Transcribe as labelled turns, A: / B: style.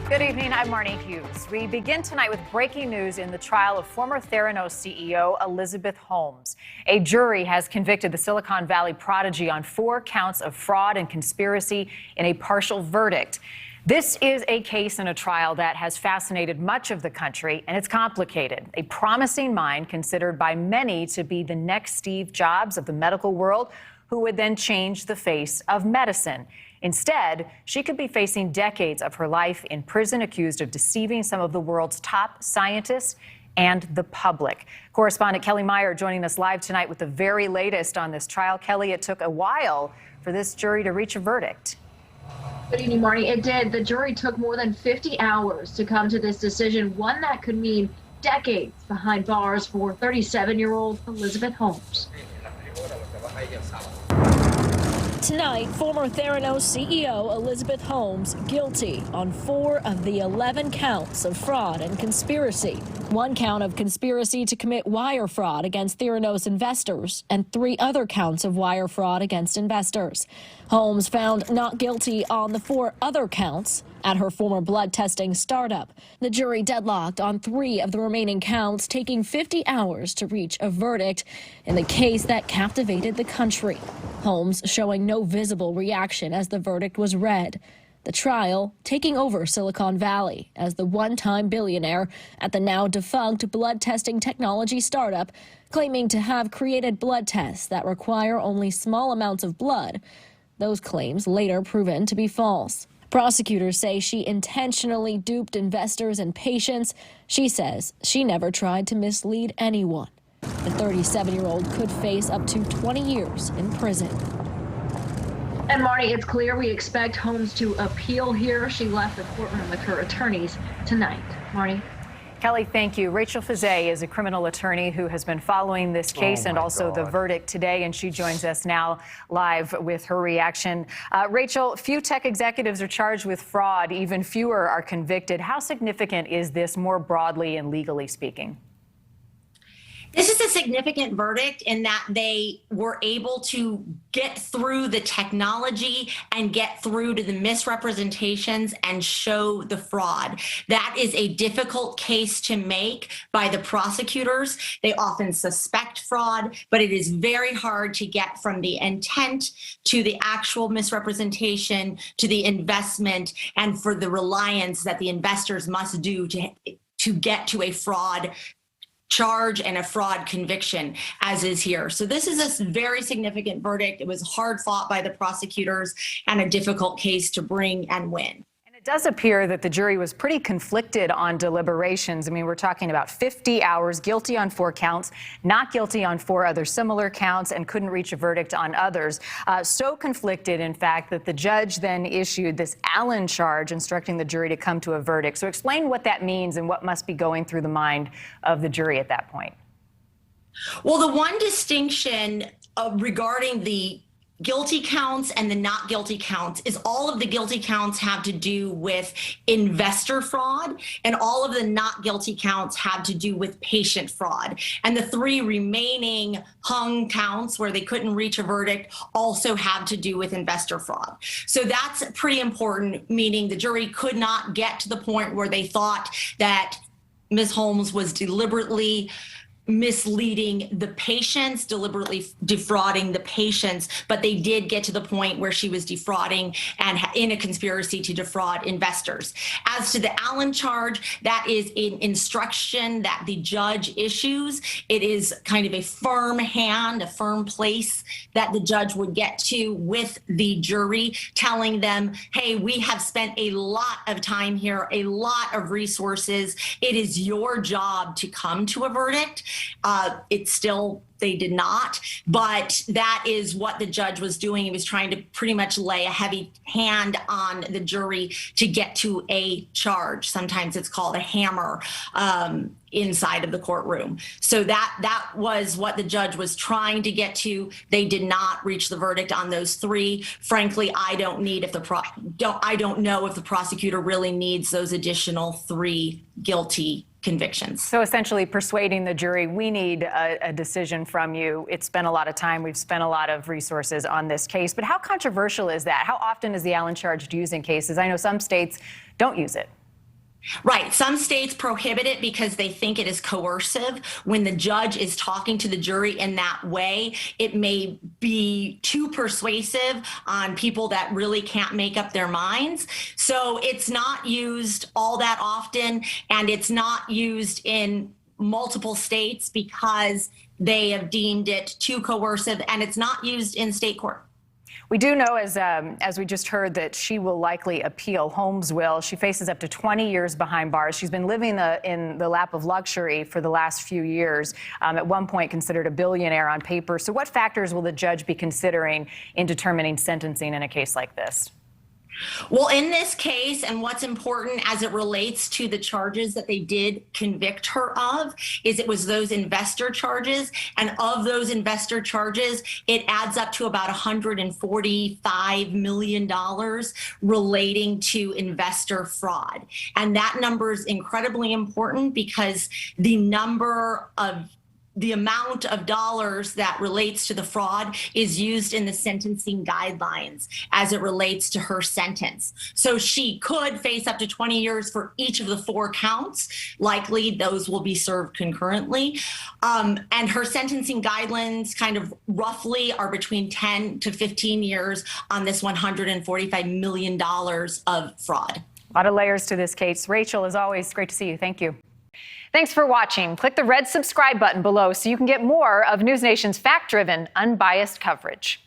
A: Good evening, I'm Marnie Hughes. We begin tonight with breaking news in the trial of former Theranos CEO Elizabeth Holmes. A jury has convicted the Silicon Valley prodigy on 4 counts of fraud and conspiracy in a partial verdict. This is a case in a trial that has fascinated much of the country, and it's complicated. A promising mind considered by many to be the next Steve Jobs of the medical world, who would then change the face of medicine. Instead, she could be facing decades of her life in prison, accused of deceiving some of the world's top scientists and the public. Correspondent Kelly Meyer joining us live tonight with the very latest on this trial. Kelly, it took a while for this jury to reach a verdict.
B: Good evening, Marnie. It did. The jury took more than 50 hours to come to this decision, one that could mean decades behind bars for 37-year-old Elizabeth Holmes.
C: Tonight, former Theranos CEO Elizabeth Holmes guilty on 4 of the 11 counts of fraud and conspiracy. 1 count of conspiracy to commit wire fraud against Theranos investors and 3 other counts of wire fraud against investors. Holmes found not guilty on the 4 other counts at her former blood testing startup. The jury deadlocked on 3 of the remaining counts, taking 50 hours to reach a verdict in the case that captivated the country. Holmes showing no visible reaction as the verdict was read. The trial taking over Silicon Valley as the one-time billionaire at the now defunct blood testing technology startup, claiming to have created blood tests that require only small amounts of blood. Those claims later proven to be false. Prosecutors say she intentionally duped investors and patients. She says she never tried to mislead anyone. The 37-year-old could face up to 20 years in prison.
B: And Marnie, it's clear we expect Holmes to appeal here. She left the courtroom with her attorneys tonight. Marnie?
A: Kelly, thank you. Rachel Fizet is a criminal attorney who has been following this case and also the verdict today, and she joins us now live with her reaction. Rachel, few tech executives are charged with fraud. Even fewer are convicted. How significant is this more broadly and legally speaking?
D: This is a significant verdict in that they were able to get through the technology and get through to the misrepresentations and show the fraud. That is a difficult case to make by the prosecutors. They often suspect fraud, but it is very hard to get from the intent to the actual misrepresentation to the investment and for the reliance that the investors must do to get to a fraud charge and a fraud conviction, as is here. So this is a very significant verdict. It was hard fought by the prosecutors and a difficult case to bring and win.
A: It does appear that the jury was pretty conflicted on deliberations. I mean, we're talking about 50 hours, guilty on 4 counts, not guilty on 4 other similar counts, and couldn't reach a verdict on others. So conflicted, in fact, that the judge then issued this Allen charge instructing the jury to come to a verdict. So explain what that means and what must be going through the mind of the jury at that point.
D: Well, the one distinction regarding the guilty counts and the not guilty counts is all of the guilty counts have to do with investor fraud, and all of the not guilty counts have to do with patient fraud. And the 3 remaining hung counts where they couldn't reach a verdict also have to do with investor fraud. So that's pretty important, meaning the jury could not get to the point where they thought that Ms. Holmes was deliberately misleading the patients, deliberately defrauding the patients, but they did get to the point where she was defrauding and in a conspiracy to defraud investors. As to the Allen charge, that is an instruction that the judge issues. It is kind of a firm hand, a firm place that the judge would get to with the jury, telling them, hey, we have spent a lot of time here, a lot of resources. It is your job to come to a verdict. They did not, but that is what the judge was doing. He was trying to pretty much lay a heavy hand on the jury to get to a charge. Sometimes it's called a hammer inside of the courtroom. So that was what the judge was trying to get to. They did not reach the verdict on those 3. Frankly, I don't know if the prosecutor really needs those additional 3 guilty convictions.
A: So essentially persuading the jury, we need a decision from you. It's been a lot of time. We've spent a lot of resources on this case. But how controversial is that? How often is the Allen charge used in cases? I know some states don't use it.
D: Right. Some states prohibit it because they think it is coercive. When the judge is talking to the jury in that way, it may be too persuasive on people that really can't make up their minds. So it's not used all that often, and it's not used in multiple states because they have deemed it too coercive, and it's not used in state court.
A: We do know, as we just heard, that she will likely appeal. Holmes will. She faces up to 20 years behind bars. She's been living in the lap of luxury for the last few years, at one point considered a billionaire on paper. So what factors will the judge be considering in determining sentencing in a case like this?
D: Well, in this case, and what's important as it relates to the charges that they did convict her of, is it was those investor charges. And of those investor charges, it adds up to about $145 million relating to investor fraud. And that number is incredibly important because the amount of dollars that relates to the fraud is used in the sentencing guidelines as it relates to her sentence. So she could face up to 20 years for each of the 4 counts. Likely those will be served concurrently. And her sentencing guidelines kind of roughly are between 10 to 15 years on this $145 million of fraud.
A: A lot of layers to this case. Rachel, as always, great to see you. Thank you. Thanks for watching. Click the red subscribe button below so you can get more of NewsNation's fact-driven, unbiased coverage.